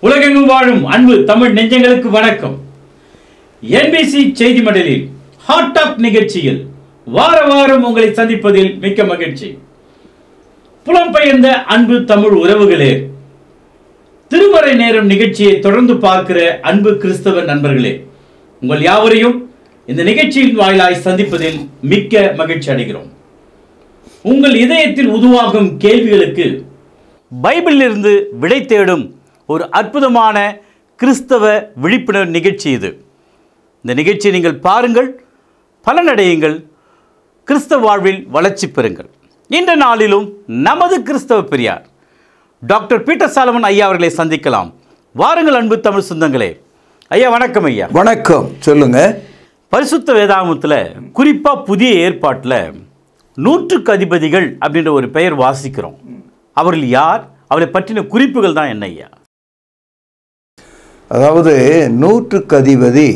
உலகெங்கும் வாழும் அன்பு தமிழ் நெஞ்சங்களுக்கு வணக்கம். NBC செய்தி மடலில் ஹாட் டாக் நிகழ்ச்சியில் வார வாரம் உங்களை சந்திப்பதில் மிக்க மகிழ்ச்சி. புலம்பெயர்ந்த அன்பு தமிழ் உறவுகளே, திருமறை நேரம் நிகழ்ச்சியை தொடர்ந்து பார்க்கிற அன்பு கிறிஸ்தவ நண்பர்களே, உங்கள் யாவரையும் இந்த நிகழ்ச்சியின் வாயிலாய் சந்திப்பதில் மிக்க மகிழ்ச்சி அடைகிறோம். உங்கள் இதயத்தில் உருவாகும் கேள்விகளுக்கு பைபிளிலிருந்து விடை தேடும் ஒரு அற்புதமான கிறிஸ்தவ விழிப்புணர்வு நிகழ்ச்சி இது. இந்த நிகழ்ச்சியை நீங்கள் பாருங்கள், பலனடையுங்கள், கிறிஸ்தவ வாழ்வில் வளர்ச்சி பெறுங்கள். இந்த நாளிலும் நமது கிறிஸ்தவ பெரியார் டாக்டர் பீட்டர் சாலமன் ஐயா அவர்களை சந்திக்கலாம். வாருங்கள் அன்பு தமிழ் சொந்தங்களே. ஐயா வணக்கம். ஐயா வணக்கம். சொல்லுங்க. பரிசுத்த வேதாகமத்தில் குறிப்பாக புதிய ஏற்பாட்டில் நூற்றுக்கு அதிபதிகள் அப்படின்ற ஒரு பெயர் வாசிக்கிறோம். அவர்கள் யார்? அவரை பற்றின குறிப்புகள் தான் என்ன ஐயா? அதாவது நூற்றுக்கு அதிபதி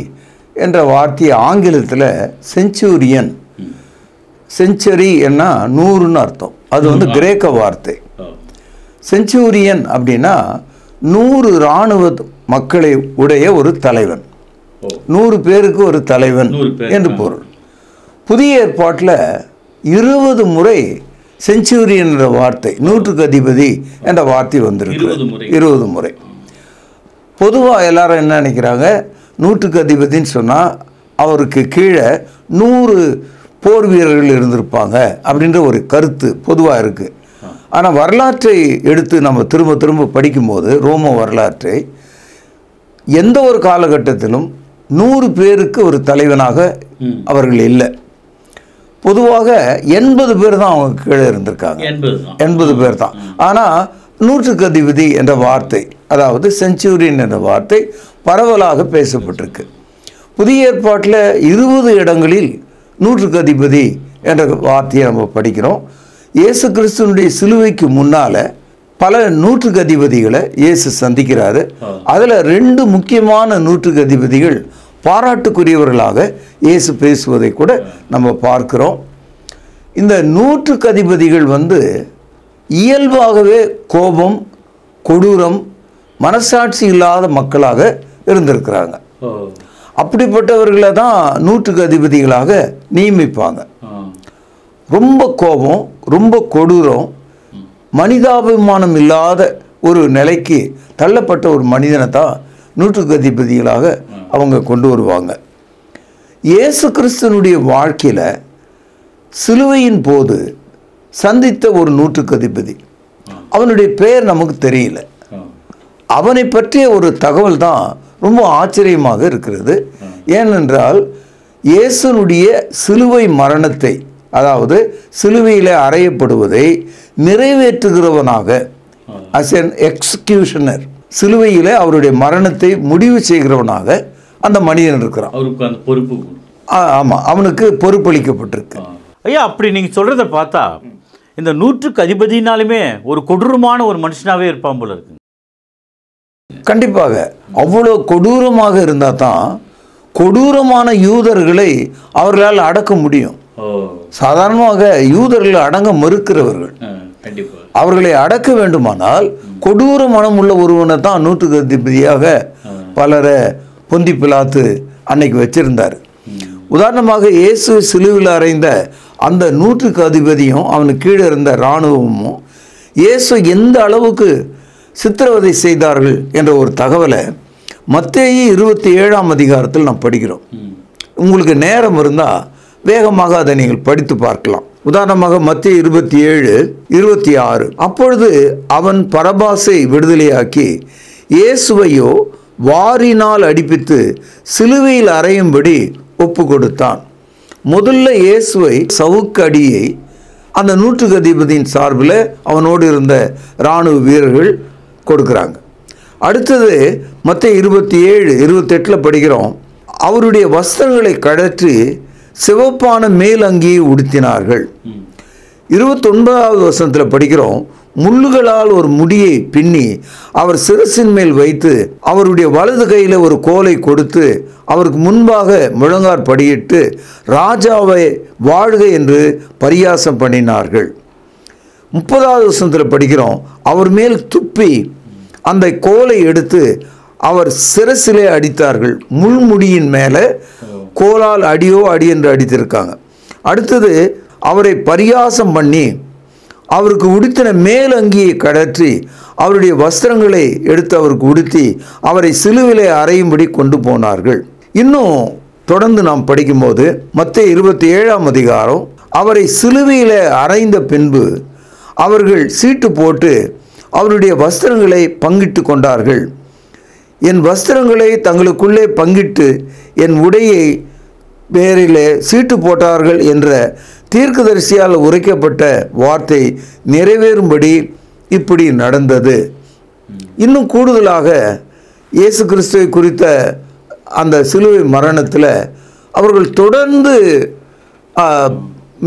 என்ற வார்த்தை ஆங்கிலத்தில் செஞ்சுரியன், செஞ்சுரி என்ன 100ன்னு அர்த்தம். அது கிரேக்க வார்த்தை. செஞ்சுரியன் அப்படின்னா 100 இராணுவ மக்களை உடைய ஒரு தலைவன், 100 பேருக்கு ஒரு தலைவன் என்று பொருள். புதிய ஏற்பாட்டில் 20 முறை செஞ்சுரியன் என்ற வார்த்தை, நூற்றுக்கு அதிபதி என்ற வார்த்தை வந்திருக்கு. 20 முறை. பொதுவாக எல்லாரும் என்ன நினைக்கிறாங்க, நூற்றுக்கு அதிபதின்னு சொன்னால் அவருக்கு கீழே 100 போர் வீரர்கள் இருந்திருப்பாங்க அப்படின்ற ஒரு கருத்து பொதுவாக இருக்குது. ஆனால் வரலாற்றை எடுத்து நம்ம திரும்ப திரும்ப படிக்கும்போது, ரோம வரலாற்றை, எந்த ஒரு காலகட்டத்திலும் 100 பேருக்கு ஒரு தலைவனாக அவர்கள் இல்லை. பொதுவாக 80 பேர் தான் அவங்க கீழே இருந்திருக்காங்க. 80 பேர் தான். ஆனால் நூற்றுக்கு அதிபதி என்ற வார்த்தை, அதாவது செஞ்சுரியன் என்ற வார்த்தை பரவலாக பேசப்பட்டிருக்கு. புதிய ஏற்பாட்டில் 20 இடங்களில் நூற்றுக்கு அதிபதி என்ற வார்த்தையை நம்ம படிக்கிறோம். இயேசு கிறிஸ்துவனுடைய சிலுவைக்கு முன்னால் பல நூற்றுக்கு அதிபதிகளை இயேசு சந்திக்கிறாரு. அதில் 2 முக்கியமான நூற்றுக்கு அதிபதிகள் பாராட்டுக்குரியவர்களாக இயேசு பேசுவதை கூட நம்ம பார்க்கிறோம். இந்த நூற்றுக்கு அதிபதிகள் இயல்பாகவே கோபம், கொடூரம், மனசாட்சி இல்லாத மக்களாக இருந்திருக்கிறாங்க. அப்படிப்பட்டவர்களை தான் நூற்றுக்கு அதிபதிகளாக நியமிப்பாங்க. ரொம்ப கோபம், ரொம்ப கொடூரம், மனிதாபிமானம் இல்லாத ஒரு நிலைக்கு தள்ளப்பட்ட ஒரு மனிதனை தான் நூற்றுக்கு அதிபதிகளாக அவங்க கொண்டு வருவாங்க. இயேசு கிறிஸ்துவனுடைய வாழ்க்கையில் சிலுவையின் போது சந்தித்த ஒரு நூற்றுக்கு அதிபதி, அவனுடைய பெயர் நமக்கு தெரியல. அவனை பற்றிய ஒரு தகவல் தான் ரொம்ப ஆச்சரியமாக இருக்கிறது. ஏனென்றால் இயேசுனுடைய சிலுவை மரணத்தை, அதாவது சிலுவையில் அறையப்படுவதை நிறைவேற்றுகிறவனாக, as an executioner, சிலுவையில் அவருடைய மரணத்தை முடிவு செய்கிறவனாக அந்த மனிதன் இருக்கிறான். அவருக்கு அந்த பொறுப்பு, ஆமாம், அவனுக்கு பொறுப்பளிக்கப்பட்டிருக்கு. ஐயா, அப்படி நீங்கள் சொல்கிறத பார்த்தா இந்த நூற்றுக்கு அதிபதினாலுமே ஒரு கொடூரமான ஒரு மனுஷனாகவே இருப்பான் போல இருக்கு. கண்டிப்பாக அவ்வளோ கொடூரமாக இருந்தால் தான் கொடூரமான யூதர்களை அவர்களால் அடக்க முடியும். சாதாரணமாக யூதர்களை அடங்க மறுக்கிறவர்கள், அவர்களை அடக்க வேண்டுமானால் கொடூர மனம் உள்ள ஒருவனை தான் நூற்றுக்கு அதிபதியாக பலரை பொந்தி பிலாத்து அன்னைக்கு வச்சிருந்தார். உதாரணமாக இயேசு சிலுவையில் அறைந்த அந்த நூற்றுக்கு அதிபதியும் அவனுக்கு கீழே இருந்த இராணுவமும் இயேசு எந்த அளவுக்கு சித்திரவதை செய்தார்கள் என்ற ஒரு தகவலை மத்தேயு 27ஆம் அதிகாரத்தில் நாம் படிக்கிறோம். உங்களுக்கு நேரம் இருந்தால் வேகமாக அதை நீங்கள் படித்து பார்க்கலாம். உதாரணமாக மத்தேயு 27:26, அப்பொழுது அவன் பரபாசை விடுதலையாக்கி இயேசுவையோ வாரினால் அடிப்பித்து சிலுவையில் அறையும்படி ஒப்பு கொடுத்தான். முதல்ல இயேசுவை சவுக்கு அடியை அந்த நூற்றுக்கு அதிபதியின் சார்பில் அவனோடு இருந்த இராணுவ வீரர்கள் கொடுக்குறாங்க. அடுத்தது மத்தேயு 27:28 படிக்கிறோம், அவருடைய வஸ்திரங்களை கழற்றி சிவப்பான மேல் அங்கியை உடுத்தினார்கள். 29வது வசனத்தில் படிக்கிறோம், முள்ளுகளால் ஒரு முடியை பின்னி அவர் சிரசின் மேல் வைத்து அவருடைய வலது கையில் ஒரு கோலை கொடுத்து அவருக்கு முன்பாக முழங்கார் படியிட்டு ராஜாவை வாழ்க என்று பரியாசம் பண்ணினார்கள். 30வது வசனத்தில் படிக்கிறோம், அவர் மேல் துப்பி அந்த கோலை எடுத்து அவர் சிரசிலே அடித்தார்கள். முள்முடியின் மேலே கோலால் அடியோ அடி என்று அடித்திருக்காங்க. அடுத்தது அவரை பரியாசம் பண்ணி அவருக்கு உடுத்தின மேலங்கியை கடற்றி அவருடைய வஸ்திரங்களை எடுத்து அவருக்கு உடுத்தி அவரை சிலுவிலே அறையும்படி கொண்டு போனார்கள். இன்னும் தொடர்ந்து நாம் படிக்கும்போது மத்தேயு 27ஆம் அதிகாரம், அவரை சிலுவையில் அறைந்த பின்பு அவர்கள் சீட்டு போட்டு அவருடைய வஸ்திரங்களை பங்கிட்டு கொண்டார்கள். என் வஸ்திரங்களை தங்களுக்குள்ளே பங்கிட்டு என் உடையை பேரிலே சீட்டு போட்டார்கள் என்ற தீர்க்கதரிசியால் உரைக்கப்பட்ட வார்த்தை நிறைவேறும்படி இப்படி நடந்தது. இன்னும் கூடுதலாக இயேசு கிறிஸ்துவை குறித்த அந்த சிலுவை மரணத்தில் அவர்கள் தொடர்ந்து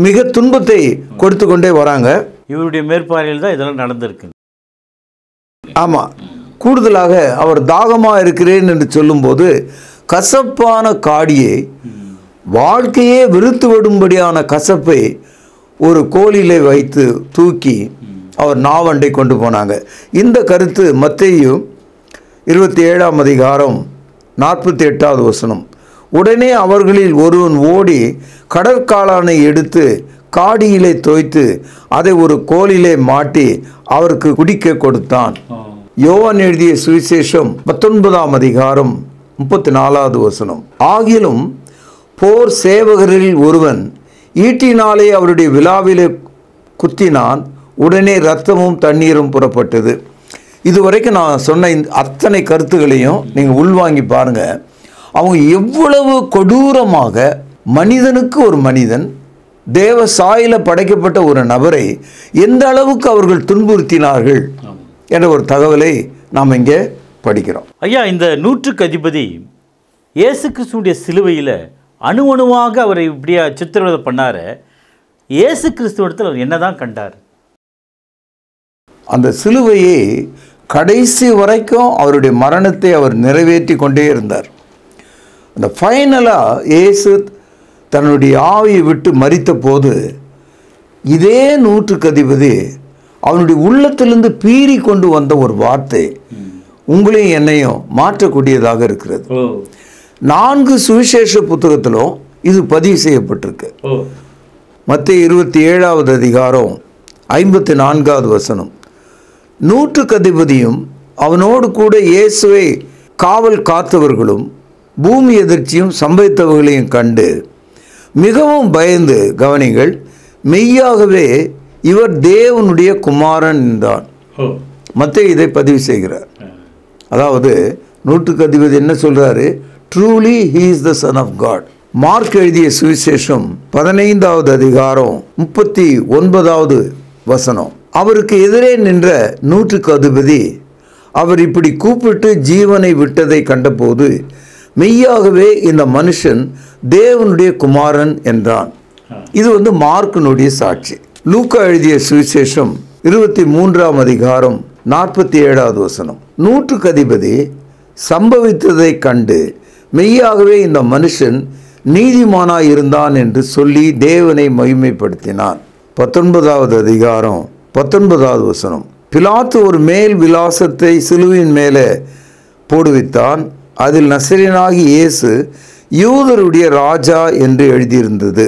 மிக துன்பத்தை கொடுத்து கொண்டே வராங்க. இவருடைய மேற்பார்வையில் தான் இதெல்லாம் நடந்திருக்கு. ஆமாம், கூடுதலாக அவர் தாகமாக இருக்கிறேன் என்று சொல்லும்போது கசப்பான காடியை, வாழ்க்கையே வெறுத்து விடும்படியான கசப்பை ஒரு கோலிலே வைத்து தூக்கி அவர் நாவண்டை கொண்டு போனாங்க. இந்த கருத்து மத்தேயு 27ஆம் அதிகாரம் 48வது வசனம். உடனே அவர்களில் ஒருவன் ஓடி கடற்காளானை எடுத்து காடியிலே தோய்த்து அதை ஒரு கோலிலே மாட்டி அவருக்கு குடிக்க கொடுத்தான். யோவான் எழுதிய சுவிசேஷம் 19ஆம் அதிகாரம் 34வது வசனம். ஆகிலும் போர் சேவகரில் ஒருவன் ஈட்டினாலே அவருடைய விலாவிலே குத்தினான், உடனே இரத்தமும் தண்ணீரும் புறப்பட்டது. இதுவரைக்கும் நான் சொன்ன அத்தனை கருத்துகளையும் நீங்கள் உள்வாங்கி பாருங்க. அவங்க எவ்வளவு கொடூரமாக மனிதனுக்கு ஒரு மனிதன், தேவ சாயில படைக்கப்பட்ட ஒரு நபரை எந்த அளவுக்கு அவர்கள் துன்புறுத்தினார்கள் என்ற ஒரு தகவலை நாம் இங்கே படிக்கிறோம். ஐயா, இந்த நூற்றுக்கு அதிபதி இயேசு கிறிஸ்துடைய சிலுவையில் அணுவாக அவரை இப்படியா சித்திரவதை பண்ணார். இயேசு கிறிஸ்துவத்தில் அவர் என்னதான் கண்டார்? அந்த சிலுவையை கடைசி வரைக்கும் அவருடைய மரணத்தை அவர் நிறைவேற்றி கொண்டே இருந்தார். அந்த ஃபைனலாக இயேசு தன்னுடைய ஆவியை விட்டு மரித்த போது இதே நூற்றுக்கு அதிபதி அவனுடைய உள்ளத்திலிருந்து பீறி கொண்டு வந்த ஒரு வார்த்தை உங்களையும் என்னையும் மாற்றக்கூடியதாக இருக்கிறது. 4 சுவிசேஷ புத்தகத்திலும் இது பதிவு செய்யப்பட்டிருக்கு. மத்தேயு 27ஆவது அதிகாரம் 54வது வசனம். நூற்றுக்கு அதிபதியும் அவனோடு கூட இயேசுவை காவல் காத்தவர்களும் பூமி எதிர்ச்சியும் சம்பவித்தவர்களையும் கண்டு மிகவும் பயந்து, கவனிங்கள், மெய்யாகவே இவர் தேவனுடைய குமாரன் என்றான். மத்தேயு இதை பதிவு செய்கிறார். அதாவது நூற்றுக்கு அதிபதி என்ன சொல்றாரு? Truly he is the son of God. Mark எழுதிய சுவிசேஷம் 15வது அதிகாரம் 39வது வசனம். அவருக்கு எதிரே நின்ற நூற்றுக்கு அதிபதி அவர் இப்படி கூப்பிட்டு ஜீவனை விட்டதை கண்டபோது மெய்யாகவே இந்த மனுஷன் தேவனுடைய குமாரன் என்றான். இது மார்க்கினுடைய சாட்சி. லூக்கா எழுதிய சுவிசேஷம் 23ஆம் அதிகாரம் 47வது வசனம். நூற்றுக்கு அதிபதி சம்பவித்ததை கண்டு மெய்யாகவே இந்த மனுஷன் நீதிமானாய் இருந்தான் என்று சொல்லி தேவனை மகிமைப்படுத்தினான். 19வது அதிகாரம் 19வது வசனம். பிலாத்து ஒரு மேல் விலாசத்தை சிலுவையின் மேலே போடுவித்தான். அதில் நசரேயனாகிய இயேசு யூதருடைய ராஜா என்று எழுதியிருந்தது.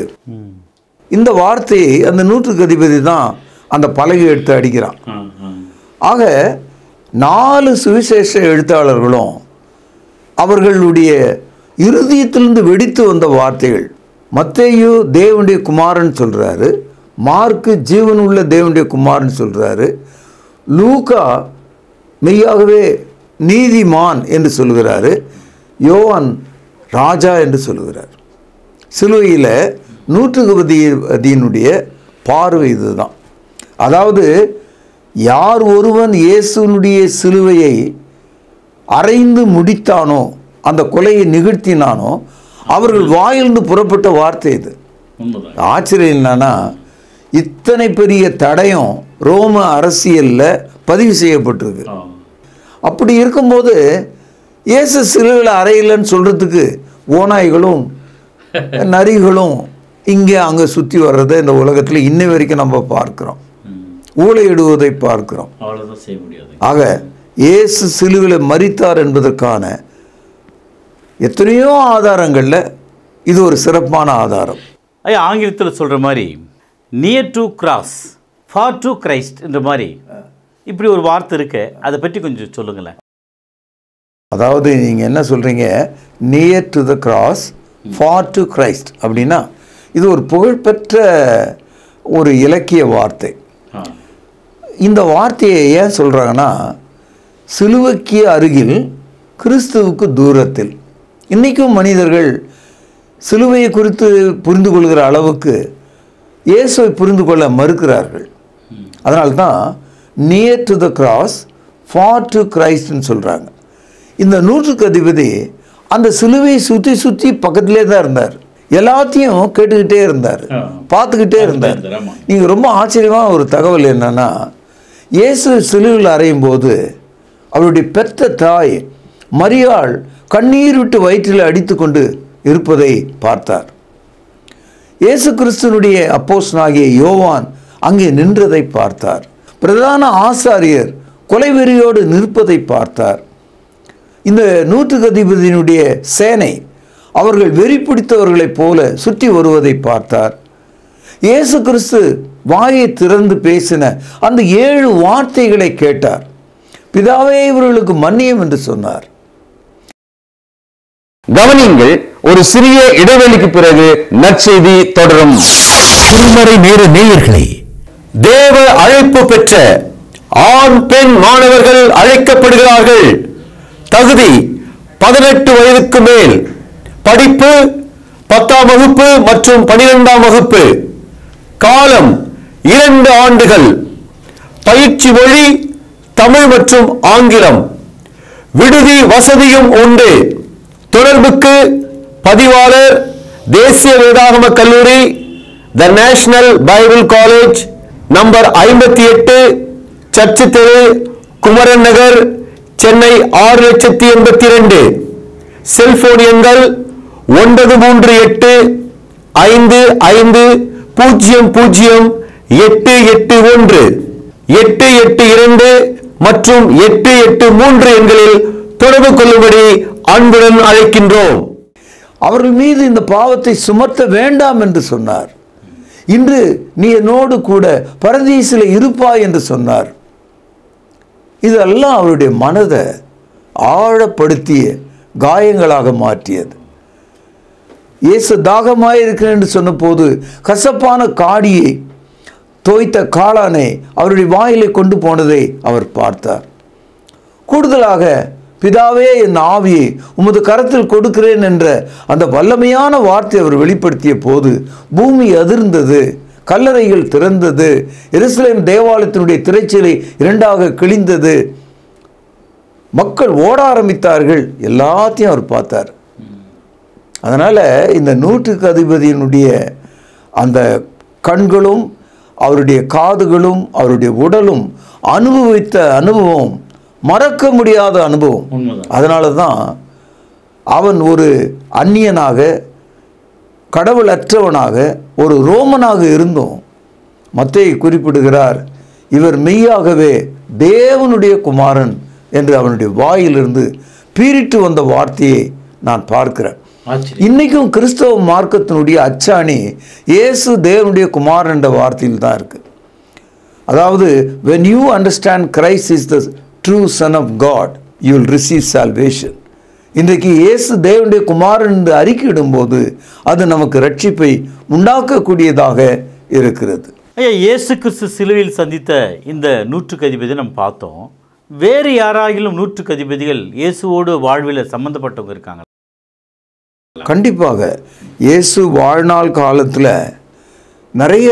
இந்த வார்த்தையை அந்த நூற்றுக்கு அதிபதி தான் அந்த பலகை எடுத்து அடிக்கிறான். ஆக 4 சுவிசேஷ எழுத்தாளர்களும் அவர்களுடைய இருதயத்திலிருந்து வெடித்து வந்த வார்த்தைகள். மத்தேயு தேவனுடைய குமாரன் சொல்கிறாரு, மார்க்கு ஜீவனுள்ள தேவனுடைய குமாரன் சொல்கிறாரு, லூக்கா மெய்யாகவே நீதிமான் என்று சொல்கிறாரு, யோவான் ராஜா என்று சொல்கிறார். சிலுவையில் நூற்றுக்கு பார்வை இதுதான். அதாவது யார் ஒருவன் இயேசுனுடைய சிலுவையை அறைந்து முடித்தானோ, அந்த கொலையை நிகழ்த்தினானோ, அவர்கள் வாயிலிருந்து புறப்பட்ட வார்த்தை இது. ஆச்சரியம் என்னன்னா, இத்தனை பெரிய தடயம் ரோம அரசியலில் பதிவு செய்யப்பட்டிருக்கு. அப்படி இருக்கும்போது இயேசு சிலுவையில் அறையில்லைன்னு சொல்கிறதுக்கு ஓநாய்களும் நரிகளும் இங்கே அங்கே சுற்றி வர்றதை இந்த உலகத்தில் இன்ன வரைக்கும் நம்ம பார்க்குறோம். ஊழையிடுவதை பார்க்கிறோம். அவ்வளவுதான் செய்ய முடியாது. ஆக இயேசு சிலுவையில் மரித்தார் என்பதற்கான எத்தனையோ ஆதாரங்களில் இது ஒரு சிறப்பான ஆதாரம். ஐயா, ஆங்கிலத்தில் சொல்கிற மாதிரி near to cross far to Christ என்ற மாதிரி இப்படி ஒரு வார்த்தை இருக்கு. அதை பற்றி கொஞ்சம் சொல்லுங்களேன். அதாவது நீங்கள் என்ன சொல்கிறீங்க, near to the cross far to Christ அப்படின்னா இது ஒரு புகழ்பெற்ற ஒரு இலக்கிய வார்த்தை. இந்த வார்த்தையை ஏன் சொல்கிறாங்கன்னா, சிலுவைக்கு அருகில் கிறிஸ்துவுக்கு தூரத்தில். இன்றைக்கும் மனிதர்கள் சிலுவையை குறித்து புரிந்து கொள்கிற அளவுக்கு இயேசுவை புரிந்து கொள்ள மறுக்கிறார்கள். அதனால்தான் near to the cross far to கிரைஸ்ட்னு சொல்கிறாங்க. இந்த நூற்றுக்கு அதிபதி அந்த சிலுவையை சுற்றி சுற்றி பக்கத்திலே தான் இருந்தார். எல்லாத்தையும் கேட்டுக்கிட்டே இருந்தார், பார்த்துக்கிட்டே இருந்தார். நீங்கள் ரொம்ப ஆச்சரியமான ஒரு தகவல் என்னன்னா, இயேசு சிலுவையில் அறையும் போது அவருடைய பெற்ற தாய் மரியாள் கண்ணீர் விட்டு வயிற்றில் அடித்து கொண்டு இருப்பதை பார்த்தார். இயேசு கிறிஸ்துனுடைய அப்போஸ்தலனாகிய யோவான் அங்கே நின்றதை பார்த்தார். பிரதான ஆசாரியர் கொலைவெறியோடு நிற்பதை பார்த்தார். இந்த நூற்றுக்கு அதிபதியினுடைய சேனை அவர்கள் வெறி பிடித்தவர்களைப் போல சுற்றி வருவதை பார்த்தார். இயேசு கிறிஸ்து வாயை திறந்து பேசின அந்த 7 வார்த்தைகளை கேட்டார். பிதாவே, இவர்களுக்கு மன்னியும் என்று சொன்னார். கவனிங்கள், ஒரு சிறிய இடைவெளிக்கு பிறகு நற்செய்தி தொடரும். திருமறை நேர நேயர்களே, தேவ அழைப்பு பெற்ற ஆண் பெண் மாணவர்கள் அழைக்கப்படுகிறார்கள். தகுதி 18 வயதுக்கு மேல். படிப்பு 10ஆம் வகுப்பு மற்றும் 12ஆம் வகுப்பு. காலம் 2 ஆண்டுகள். பயிற்சி மொழி தமிழ் மற்றும் ஆங்கிலம். விடுதி வசதியும் உண்டு. தொடர்புக்கு பதிவாளர் தேசிய வேதாகம கல்லூரி, the national Bible college, number 58, church தெரு, குமரன் நகர், சென்னை 6,82,000. செல்போன் எண்கள் 938 55 00 881 882 மற்றும் 883 எண்களில் தொடர்பு கொள்ளும்படி அன்புடன் அழைக்கின்றோம். அவர்கள் மீது இந்த பாவத்தை சுமத்த வேண்டாம் என்று சொன்னார். இன்று நீ என்னோடு கூட பரதீசில் இருப்பாய் என்று சொன்னார். இதெல்லாம் அவருடைய மனதை ஆழப்படுத்திய காயங்களாக மாற்றியது. இயேசு தாகமாய் இருக்கிறேன் என்று சொன்ன போது கசப்பான காடியை, தோய்த்த காளானை அவருடைய வாயிலை கொண்டு போனதை அவர் பார்த்தார். கூடுதலாக, பிதாவே, என் ஆவியை உமது கரத்தில் கொடுக்கிறேன் என்ற அந்த வல்லமையான வார்த்தை அவர் வெளிப்படுத்திய போது பூமி அதிர்ந்தது, கல்லறைகள் திறந்தது, எருசலேம் தேவாலயத்தினுடைய திரைச்சீலை 2ஆக கிழிந்தது, மக்கள் ஓட ஆரம்பித்தார்கள். எல்லாத்தையும் அவர் பார்த்தார். அதனால் இந்த நூற்றுக்கு அதிபதியினுடைய அந்த கண்களும் அவருடைய காதுகளும் அவருடைய உடலும் அனுபவித்த அனுபவம் மறக்க முடியாத அனுபவம். அதனால தான் அவன் ஒரு அந்நியனாக, கடவுளற்றவனாக, ஒரு ரோமனாக இருந்தும் மத்தேயு குறிப்பிடுகிறார், இவர் மெய்யாகவே தேவனுடைய குமாரன் என்று அவனுடைய வாயிலிருந்து பீரிட்டு வந்த வார்த்தையை நான் பார்க்கிறேன். இன்னைக்கும் கிறிஸ்தவ மார்க்கத்தினுடைய அச்சாணி இயேசு தேவனுடைய குமாரன் என்ற வார்த்தையில் தான் இருக்கு. அதாவது, when you understand Christ is the true son of God, you will receive salvation. இன்றைக்கு இயேசு தேவனுடைய குமாரன் என்று அறிக்கையிடும்போது அது நமக்கு ரட்சிப்பை உண்டாக்கக்கூடியதாக இருக்கிறது. ஐயா, இயேசு கிறிஸ்து சிலுவையில் சந்தித்த இந்த நூற்றுக்கு அதிபதி நம்ம பார்த்தோம். வேறு யாராகிலும் நூற்றுக்கு அதிபதிகள் இயேசுவோடு வாழ்வில் சம்பந்தப்பட்டவங்க இருக்காங்க? கண்டிப்பாக. இயேசு வாழ்நாள் காலத்தில் நிறைய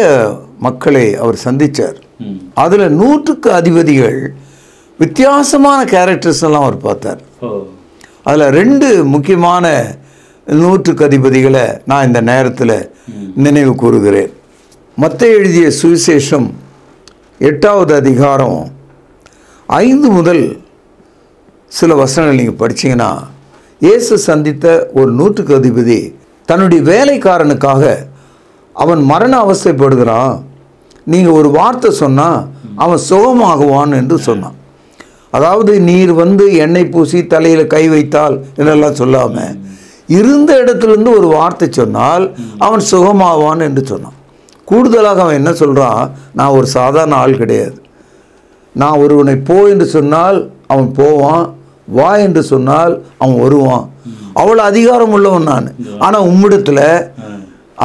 மக்களை அவர் சந்தித்தார். அதில் நூற்றுக்கு அதிபதிகள் வித்தியாசமான கேரக்டர்ஸ் எல்லாம் அவர் பார்த்தார். அதில் 2 முக்கியமான நூற்றுக்கு அதிபதிகளை நான் இந்த நேரத்தில் நினைவு கூறுகிறேன். மத்தேயு எழுதிய சுவிசேஷம் 8வது அதிகாரம் 5 முதல் சில வசனங்கள் நீங்கள் படிச்சீங்கன்னா, இயேசு சந்தித்த ஒரு நூற்றுக்கு அதிபதி தன்னுடைய வேலைக்காரனுக்காக அவன் மரண அவஸ்தைப்படுகிறான், நீங்கள் ஒரு வார்த்தை சொன்னால் அவன் சுகமாகுவான் என்று சொன்னான். அதாவது நீர் வந்து எண்ணெய் பூசி தலையில் கை வைத்தால் என்னெல்லாம் சொல்லாமல் இருந்த இடத்துலேருந்து ஒரு வார்த்தை சொன்னால் அவன் சுகமாவான் என்று சொன்னான். கூடுதலாக அவன் என்ன சொல்கிறான், நான் ஒரு சாதாரண ஆள் கிடையாது. நான் ஒருவனை போ என்று சொன்னால் அவன் போவான், வா என்று சொன்னால் அவன் வருவான். அவ்வளோ அதிகாரம் உள்ளவன் நான். ஆனால் உம்மிடத்தில்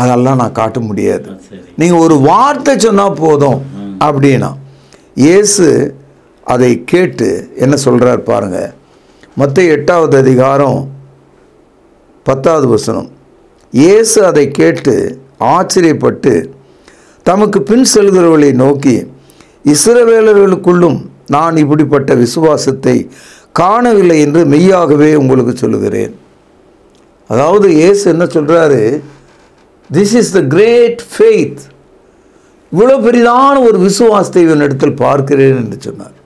அதெல்லாம் நான் காட்ட முடியாது. நீங்கள் ஒரு வார்த்தை சொன்னால் போதும் அப்படின்னா. இயேசு அதை கேட்டு என்ன சொல்கிறார் பாருங்க. மத்தேயு 8வது அதிகாரம் 10வது வசனம். இயேசு அதை கேட்டு ஆச்சரியப்பட்டு தமக்கு பின் செல்கிறவர்களை நோக்கி, இஸ்ரவேலர்களுக்குள்ளும் நான் இப்படிப்பட்ட விசுவாசத்தை காணவில்லை என்று மெய்யாகவே உங்களுக்கு சொல்லுகிறேன். அதாவது இயேசு என்ன சொல்கிறாரு, this is the great faith, இவ்வளோ பெரிதான ஒரு விசுவாசத்தை இவனிடத்தில் பார்க்கிறேன் என்று சொன்னார்.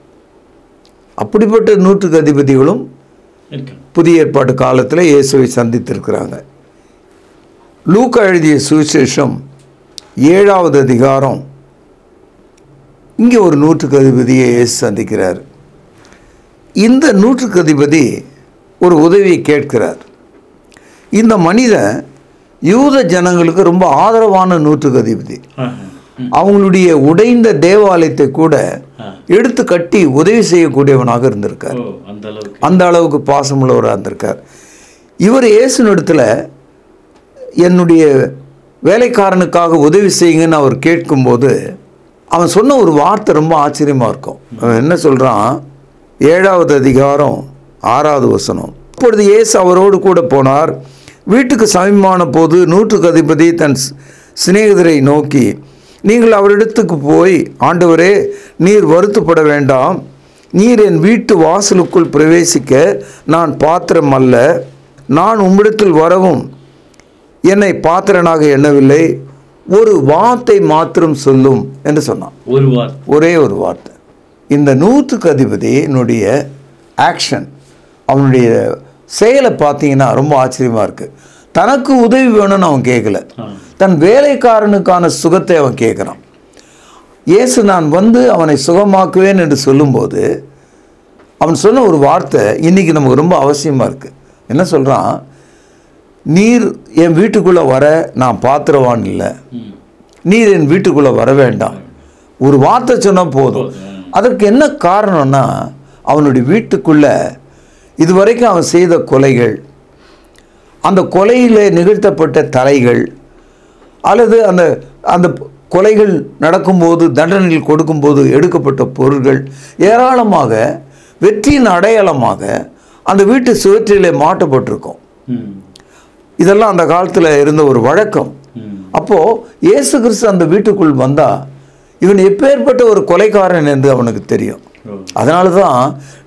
அப்படிப்பட்ட 100 அதிபதிகளும் புதிய ஏற்பாட்டு காலத்தில் இயேசுவை சந்தித்திருக்கிறாங்க. லூக்கா எழுதிய சுவிசேஷம் 7வது அதிகாரம், இங்கே ஒரு 100 அதிபதியை இயேசு சந்திக்கிறார். இந்த 100 அதிபதி ஒரு உதவியை கேட்கிறார். இந்த மனிதன் யூத ஜனங்களுக்கு ரொம்ப ஆதரவான 100 அதிபதி. அவங்களுடைய உடைந்த தேவாலயத்தை கூட எடுத்து கட்டி உதவி செய்யக்கூடியவனாக இருந்திருக்கார். அந்த அளவுக்கு பாசமுள்ளவராக இருந்திருக்கார். இவர் இயேசுனிடத்தில் என்னுடைய வேலைக்காரனுக்காக உதவி செய்யுங்கன்னு அவர் கேட்கும்போது அவன் சொன்ன ஒரு வார்த்தை ரொம்ப ஆச்சரியமாக இருக்கும். அவன் என்ன சொல்கிறான், 7வது அதிகாரம் 6வது வசனம். இப்பொழுது இயேசு அவரோடு கூட போனார். வீட்டுக்கு சமீபமான போது 100 அதிபதி தன் சிநேகிதரை நோக்கி, நீங்கள் அவரிடத்துக்கு போய், ஆண்டவரே, நீர் வருத்தப்பட வேண்டாம், நீர் என் வீட்டு வாசலுக்குள் பிரவேசிக்க நான் பாத்திரம் அல்ல, நான் உம்மிடத்தில் வரவும் என்னை பாத்திரனாக எண்ணவில்லை, ஒரு வார்த்தை மாத்திரம் சொல்லும் என்று சொன்னான். ஒரே ஒரு வார்த்தை. இந்த 100 அதிபதியினுடைய ஆக்ஷன், அவனுடைய செயலை பார்த்தீங்கன்னா ரொம்ப ஆச்சரியமாக இருக்குது. தனக்கு உதவி வேணும்னு அவன் கேட்கல, தன் வேலைக்காரனுக்கான சுகத்தை அவன் கேட்குறான். இயேசு நான் வந்து அவனை சுகமாக்குவேன் என்று சொல்லும்போது அவன் சொன்ன ஒரு வார்த்தை இன்றைக்கி நமக்கு ரொம்ப அவசியமாக இருக்குது. என்ன சொல்கிறான், நீர் என் வீட்டுக்குள்ளே வர நான் பாத்திரவான் இல்லை, நீர் என் வீட்டுக்குள்ளே வர வேண்டாம், ஒரு வார்த்தை சொன்னால் போதும். அதற்கு என்ன காரணம்னா, அவனுடைய வீட்டுக்குள்ளே இதுவரைக்கும் அவன் செய்த கொலைகள், அந்த கொலையில் நிகழ்த்தப்பட்ட தலைகள், அல்லது அந்த அந்த கொலைகள் நடக்கும்போது தண்டனைகள் கொடுக்கும்போது எடுக்கப்பட்ட பொருள்கள் ஏராளமாக வெற்றியின் அடையாளமாக அந்த வீட்டு சுவற்றிலே மாட்டப்பட்டிருக்கும். இதெல்லாம் அந்த காலத்தில் இருந்த ஒரு வழக்கம். அப்போது இயேசு கிறிஸ்து அந்த வீட்டுக்குள் வந்தால் இவன் எப்பேற்பட்ட ஒரு கொலைக்காரன் என்று அவனுக்கு தெரியும். அதனால தான்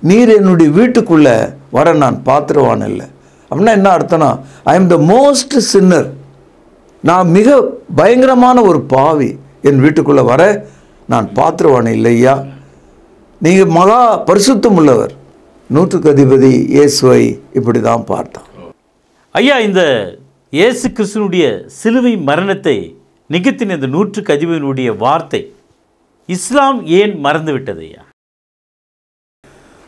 நீர் என்னுடைய வீட்டுக்குள்ளே வர நான் பாத்திரவான் இல்லை அப்படின்னா என்ன அர்த்தம்னா, ஐ எம் த மோஸ்ட் சின்னர், நான் மிக பயங்கரமான ஒரு பாவி, என் வீட்டுக்குள்ளே வர நான் பாத்திரவான் இல்லையா, நீங்கள் மகா பரிசுத்தம் உள்ளவர். 100 அதிபதி இயேசுவை இப்படி தான் பார்த்தான். ஐயா, இந்த இயேசு கிறிஸ்துனுடைய சிலுவை மரணத்தை நிகழ்த்தின இந்த 100 அதிபதியினுடைய வார்த்தை இஸ்லாம் ஏன் மறந்துவிட்டது ஐயா?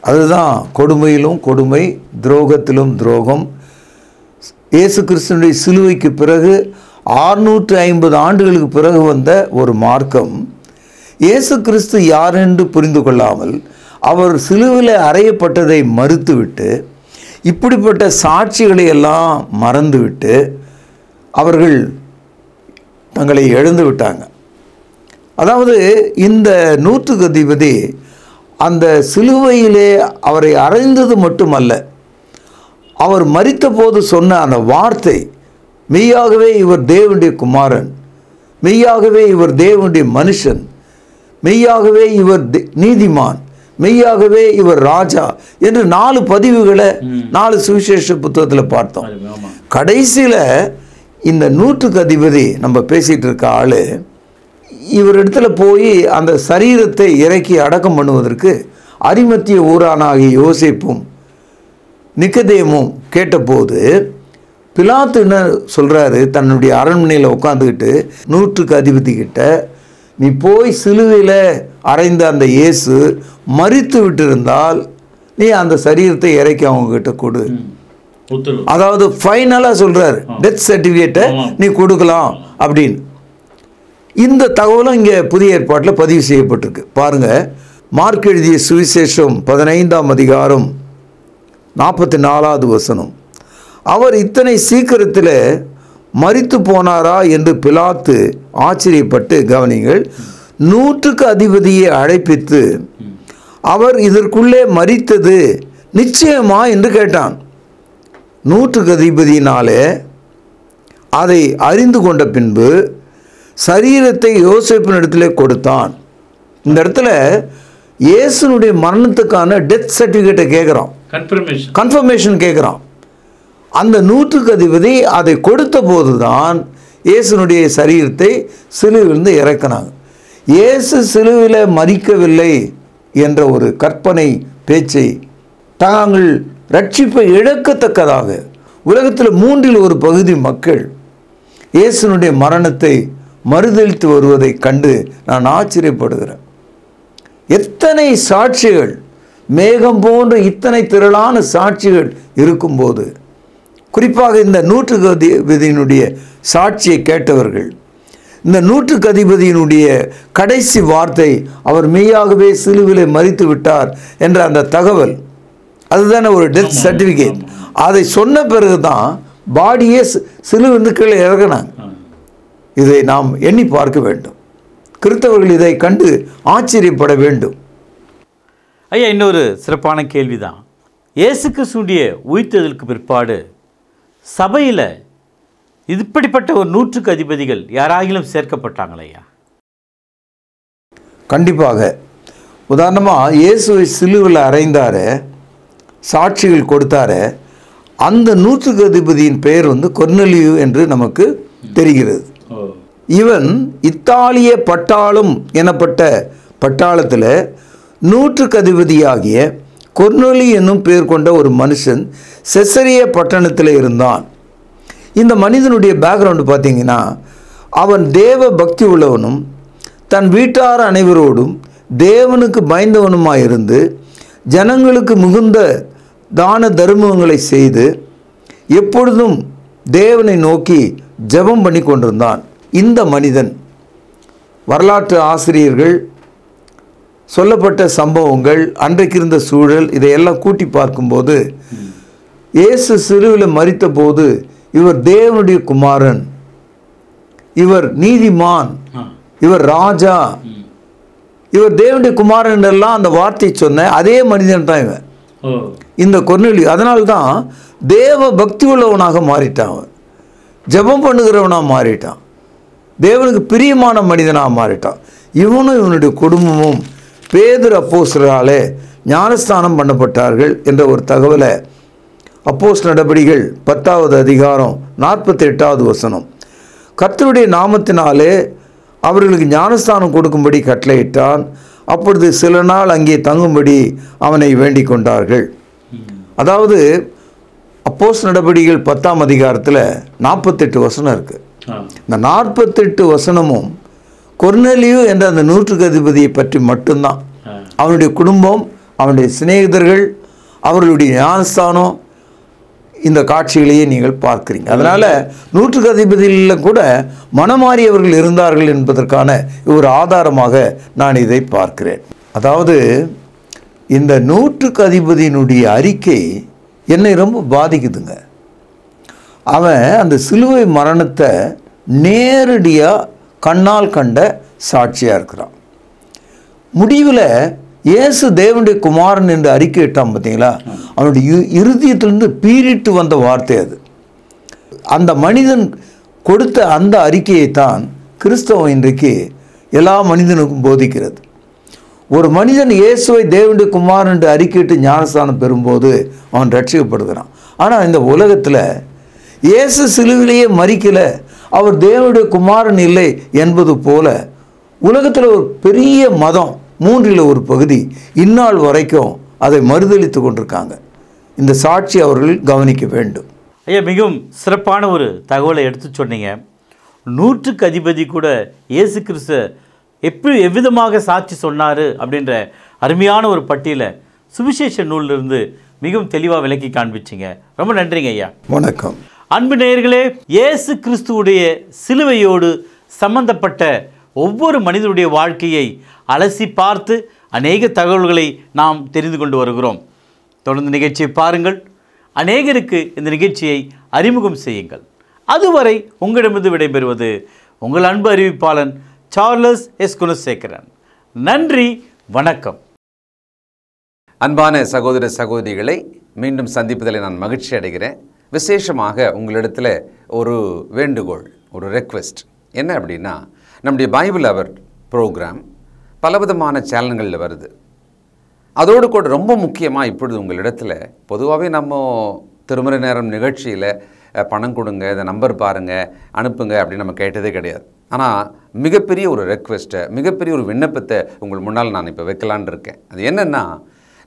அதுதான் கொடுமையிலும் கொடுமை, துரோகத்திலும் துரோகம். இயேசு கிறிஸ்துனுடைய சிலுவைக்கு பிறகு 650 ஆண்டுகளுக்கு பிறகு வந்த ஒரு மார்க்கம், இயேசு கிறிஸ்து யார் என்று புரிந்து கொள்ளாமல் அவர் சிலுவையில் அறையப்பட்டதை மறுத்துவிட்டு, இப்படிப்பட்ட சாட்சிகளை எல்லாம் மறந்துவிட்டு அவர்கள் தங்களை இழந்து விட்டாங்க. அதாவது இந்த 100 அதிபதி அந்த சிலுவையிலே அவரை அறைந்தது மட்டுமல்ல, அவர் மரித்த போது சொன்ன அந்த வார்த்தை, மெய்யாகவே இவர் தேவனுடைய குமாரன், மெய்யாகவே இவர் தேவனுடைய மனுஷன், மெய்யாகவே இவர் நீதிமான், மெய்யாகவே இவர் ராஜா என்று 4 பதிவுகளை 4 சுவிசேஷ புத்தகத்தில் பார்த்தோம். கடைசியில் இந்த 100 அதிபதி நம்ம பேசிகிட்டு இருக்க ஆள் இவரிடத்துல போய் அந்த சரீரத்தை இறக்கி அடக்கம் பண்ணுவதற்கு அரிமத்திய ஊரானாகிய யோசேப்பும் நிக்கதேமும் கேட்டபோது பிலாத்து என்ன சொல்கிறாரு, தன்னுடைய அரண்மனையில் உட்காந்துக்கிட்டு 100 அதிபதி கிட்ட, நீ போய் சிலுவையில் அறைந்த அந்த இயேசு மரித்து விட்டிருந்தால் நீ அந்த சரீரத்தை இறக்கி அவங்க கிட்ட கொடு. உத்தரவு. அதாவது ஃபைனலாக சொல்றாரு, டெத் சர்டிஃபிகேட்டை நீ கொடுக்கலாம் அப்படின்னு. இந்த தகவலும் இங்கே புதிய ஏற்பாட்டில் பதிவு செய்யப்பட்டிருக்கு. பாருங்க, மார்க் எழுதிய சுவிசேஷம் 15ஆம் அதிகாரம் 44வது வசனம். அவர் இத்தனை சீக்கிரத்தில் மரித்து போனாரா என்று பிலாத்து ஆச்சரியப்பட்டு, கவனிங்கள், 100க்கு அதிபதியை அழைப்பித்து அவர் இதற்குள்ளே மரித்தது நிச்சயமா என்று கேட்டான். 100க்கு அதிபதியினாலே அதை அறிந்து கொண்ட பின்பு சரீரத்தை யோசேப்பினிடத்திலே கொடுத்தான். இந்த இடத்துல இயேசுனுடைய மரணத்துக்கான டெத் சர்டிஃபிகேட்டை கேட்குறான், கன்ஃபர்மேஷன் கேட்குறான். அந்த 100க்கு அதிபதி அதை கொடுத்த போது தான் இயேசுனுடைய சரீரத்தை சிலுவிலிருந்து இறக்கினாங்க. இயேசு சிலுவில மரிக்கவில்லை என்ற ஒரு கற்பனை பேச்சை தாங்கள் ரட்சிப்பை இழக்கத்தக்கதாக உலகத்தில் 1/3 மக்கள் இயேசுனுடைய மரணத்தை மறுதலித்து வருவதை கண்டு நான் ஆச்சரியப்படுகிறேன். எத்தனை சாட்சிகள், மேகம் போன்ற இத்தனை திரளான சாட்சிகள் இருக்கும்போது, குறிப்பாக இந்த 100க்கு அதிபதியினுடைய சாட்சியை கேட்டவர்கள், இந்த 100க்கு அதிபதியினுடைய கடைசி வார்த்தை அவர் மெய்யாகவே சிலுவிலே மரித்து விட்டார் என்ற அந்த தகவல், அதுதானே ஒரு டெத் சர்டிஃபிகேட். அதை சொன்ன பிறகு தான் பாடியே சிலுவிலிருந்து கீழே இறங்கினாங்க. இதை நாம் எண்ணி பார்க்க வேண்டும். கிறிஸ்தவர்கள் இதை கண்டு ஆச்சரியப்பட வேண்டும். ஐயா, இன்னொரு சிறப்பான கேள்விதான். இயேசு கிறிஸ்துவுடைய உயிர்த்தெழுதலுக்கு பிற்பாடு சபையில் இப்படிப்பட்ட ஒரு 100க்கு அதிபதிகள் யாராகிலும் சேர்க்கப்பட்டாங்களா? கண்டிப்பாக. உதாரணமாக இயேசுவை சிலுவில் அறைந்தாரு, சாட்சிகள் கொடுத்தாரு. அந்த 100க்கு அதிபதியின் பெயர் கொர்நேலியு என்று நமக்கு தெரிகிறது. இவன் இத்தாலிய பட்டாளம் எனப்பட்ட பட்டாளத்தில் 100க்கு அதிபதியாகிய கொர்நேலியு என்னும் பெயர் கொண்ட ஒரு மனுஷன் செசரியா பட்டணத்தில் இருந்தான். இந்த மனிதனுடைய பேக்ரவுண்டு பார்த்தீங்கன்னா, அவன் தேவ பக்தி உள்ளவனும் தன் வீட்டார் அனைவரோடும் தேவனுக்கு பயந்தவனுமாயிருந்து ஜனங்களுக்கு மிகுந்த தான தர்மங்களை செய்து எப்பொழுதும் தேவனை நோக்கி ஜெபம் பண்ணி கொண்டிருந்தான். இந்த மனிதன் வரலாற்று ஆசிரியர்கள் சொல்லப்பட்ட சம்பவங்கள், அன்றைக்கு இருந்த சூழல், இதையெல்லாம் கூட்டி பார்க்கும்போது இயேசு சிலுவையில் மரித்த போது இவர் தேவனுடைய குமாரன், இவர் நீதிமான், இவர் ராஜா, இவர் தேவனுடைய குமாரன் எல்லாம் அந்த வார்த்தை சொன்ன அதே மனிதன் தான் இவன், இந்த கொர்நேலியு. அதனால்தான் தேவ பக்தி உள்ளவனாக மாறிட்டான், ஜெபம் பண்ணுகிறவனாக மாறிட்டான், தேவனுக்கு பிரியமான மனிதனாக மாறிட்டான். இவனும் இவனுடைய குடும்பமும் பேதுரு அப்போஸ்தலராலே ஞானஸ்தானம் பண்ணப்பட்டார்கள் என்ற ஒரு தகவலை அப்போஸ்தல நடபடிகள் 10வது அதிகாரம் 48வது வசனம். கர்த்தருடைய நாமத்தினாலே அவர்களுக்கு ஞானஸ்தானம் கொடுக்கும்படி கட்டளையிட்டான். அப்பொழுது சில நாள் அங்கே தங்கும்படி அவனை வேண்டிக் கொண்டார்கள். அதாவது அப்போஸ்தல நடபடிகள் 10ஆம் அதிகாரத்தில் 48 வசனம் இருக்குது. இந்த 48 வசனமும் கொர்நேலியு என்ற அந்த 100க்கு அதிபதியை பற்றி மட்டும்தான். அவனுடைய குடும்பம், அவனுடைய சிநேகிதர்கள், அவர்களுடைய ஞானஸ்தானம், இந்த காட்சிகளையே நீங்கள் பார்க்குறீங்க. அதனால் 100க்கு அதிபதியில் கூட மனமாறியவர்கள் இருந்தார்கள் என்பதற்கான ஒரு ஆதாரமாக நான் இதை பார்க்கிறேன். அதாவது இந்த 100க்கு அதிபதியினுடைய அறிக்கை என்னை ரொம்ப பாதிக்குதுங்க. அவன் அந்த சிலுவை மரணத்தை நேரடியாக கண்ணால் கண்ட சாட்சியாக இருக்கிறான். முடிவில் இயேசு தேவனுடைய குமாரன் என்று அறிக்கையிட்டான் பார்த்தீங்களா, அவனுடைய இருதயத்திலிருந்து பீறிட்டு வந்த வார்த்தை அது. அந்த மனிதன் கொடுத்த அந்த அறிக்கையைத்தான் கிறிஸ்தவம் இன்றைக்கு எல்லா மனிதனுக்கும் போதிக்கிறது. ஒரு மனிதன் இயேசுவை தேவனுடைய குமாரன் என்று அறிக்கையிட்டு ஞானஸ்தானம் பெறும்போது அவன் ரட்சிக்கப்படுகிறான். ஆனால் இந்த உலகத்தில் இயேசு சிலுவிலேயே மரிக்கலை, அவர் தேவனுடைய குமாரன் இல்லை என்பது போல உலகத்தில் ஒரு பெரிய மதம் 1/3 இந்நாள் வரைக்கும் அதை மறுதலித்து கொண்டிருக்காங்க. இந்த சாட்சி அவர்கள் கவனிக்க வேண்டும். ஐயா, மிகவும் சிறப்பான ஒரு தகவலை எடுத்து சொன்னீங்க. 100க்கு அதிபதி கூட இயேசு கிறிஸ்து எவ்விதமாக சாட்சி சொன்னார் அப்படின்ற அருமையான ஒரு பட்டியலை சுவிசேஷ நூலிலிருந்து மிகவும் தெளிவாக விளக்கி காண்பிச்சிங்க. ரொம்ப நன்றிங்க ஐயா. வணக்கம். அன்பு நேயர்களே, இயேசு கிறிஸ்துவுடைய சிலுவையோடு சம்பந்தப்பட்ட ஒவ்வொரு மனிதனுடைய வாழ்க்கையை அலசி பார்த்து அநேக தகவல்களை நாம் தெரிந்து கொண்டு வருகிறோம். தொடர்ந்து நிகழ்ச்சியை பாருங்கள். அநேகருக்கு இந்த நிகழ்ச்சியை அறிமுகம் செய்யுங்கள். அதுவரை உங்களிடமிருந்து விடைபெறுவது உங்கள் அன்பு அறிவிப்பாளன் சார்லஸ் எஸ் குணசேகரன். நன்றி, வணக்கம். அன்பான சகோதர சகோதரிகளை மீண்டும் சந்திப்பதில் நான் மகிழ்ச்சி அடைகிறேன். விசேஷமாக உங்களிடத்தில் ஒரு வேண்டுகோள், ஒரு ரெக்வெஸ்ட் என்ன அப்படின்னா, நம்முடைய பைபிள் அவர் ப்ரோக்ராம் பலவிதமான சேனல்களில் வருது. அதோடு கூட ரொம்ப முக்கியமாக இப்பொழுது உங்களிடத்தில் பொதுவாகவே நம்ம திருமறை நேரம் நிகழ்ச்சியில் பணம் கொடுங்க, இந்த நம்பர் பாருங்கள், அனுப்புங்க அப்படின்னு நம்ம கேட்டதே கிடையாது. ஆனால் மிகப்பெரிய ஒரு ரெக்வெஸ்ட்டை, மிகப்பெரிய ஒரு விண்ணப்பத்தை உங்கள் முன்னால் நான் இப்போ வைக்கலான் இருக்கேன். அது என்னென்னா,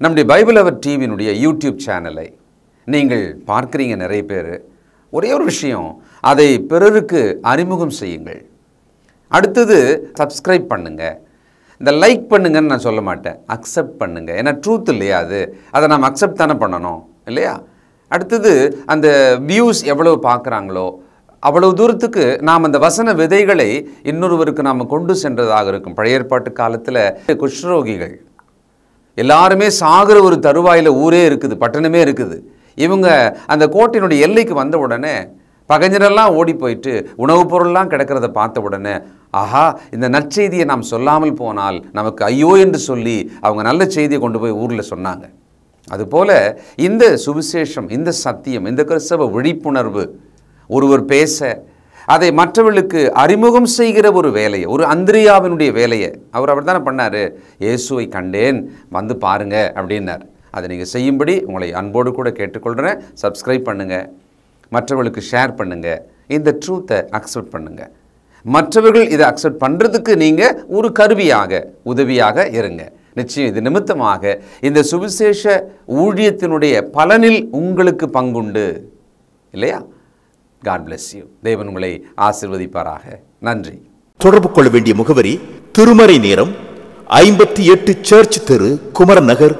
நம்முடைய பைபிள் அவர் டிவியினுடைய யூடியூப் சேனலை நீங்கள் பார்க்குறீங்க நிறைய பேர். ஒரே ஒரு விஷயம், அதை பிறருக்கு அறிமுகம் செய்யுங்கள். அடுத்தது சப்ஸ்கிரைப் பண்ணுங்கள். இந்த லைக் பண்ணுங்கன்னு நான் சொல்ல மாட்டேன், அக்செப்ட் பண்ணுங்கள். ஏன்னா ட்ரூத் இல்லையா அது, அதை நாம் அக்செப்ட் தானே பண்ணணும் இல்லையா? அடுத்தது அந்த வியூஸ் எவ்வளவு பார்க்குறாங்களோ அவ்வளவு தூரத்துக்கு நாம் அந்த வசன விதைகளை இன்னொருவருக்கு நாம் கொண்டு சென்றதாக இருக்கும். பழைய ஏற்பாட்டு காலத்தில் குஷ்ரோகிகள் எல்லாருமே சாகிற ஒரு தருவாயில் ஊரே இருக்குது, பட்டணமே இருக்குது. இவங்க அந்த கோட்டையினுடைய எல்லைக்கு வந்த உடனே பகைஞரெல்லாம் ஓடி போயிட்டு உணவுப் பொருள்லாம் கிடக்கிறத பார்த்த உடனே, ஆஹா, இந்த நற்செய்தியை நாம் சொல்லாமல் போனால் நமக்கு ஐயோ என்று சொல்லி அவங்க நல்ல செய்தியை கொண்டு போய் ஊரில் சொன்னாங்க. அதுபோல் இந்த சுவிசேஷம், இந்த சத்தியம், இந்த கிறிஸ்தவ விழிப்புணர்வு ஒருவர் பேச அதை மற்றவர்களுக்கு அறிமுகம் செய்கிற ஒரு வேலையை, ஒரு அந்திரியாவினுடைய வேலையை அவர் தானே பண்ணார். இயேசுவை கண்டேன், வந்து பாருங்க அப்படின்னார். அதை நீங்கள் செய்யும்படி உங்களை அன்போடு கூட கேட்டுக்கொள்கிறேன். சப்ஸ்கிரைப் பண்ணுங்கள், மற்றவர்களுக்கு ஷேர் பண்ணுங்கள், இந்த ட்ரூத்தை அக்செப்ட் பண்ணுங்கள். மற்றவர்கள் இதை அக்செப்ட் பண்ணுறதுக்கு நீங்கள் ஒரு கருவியாக, உதவியாக இருங்க. நிச்சயம் இது நிமித்தமாக இந்த சுவிசேஷ ஊழியத்தினுடைய பலனில் உங்களுக்கு பங்குண்டு இல்லையா? God bless you. தேவன் உங்களை ஆசீர்வதிப்பாராக. நன்றி. தொடர்பு கொள்ள வேண்டிய முகவரி: திருமறை நேரம், 58 சர்ச் தெரு, குமரன் நகர்,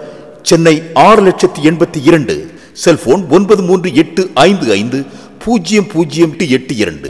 சென்னை 6,82,000. செல்போன் 9385500882.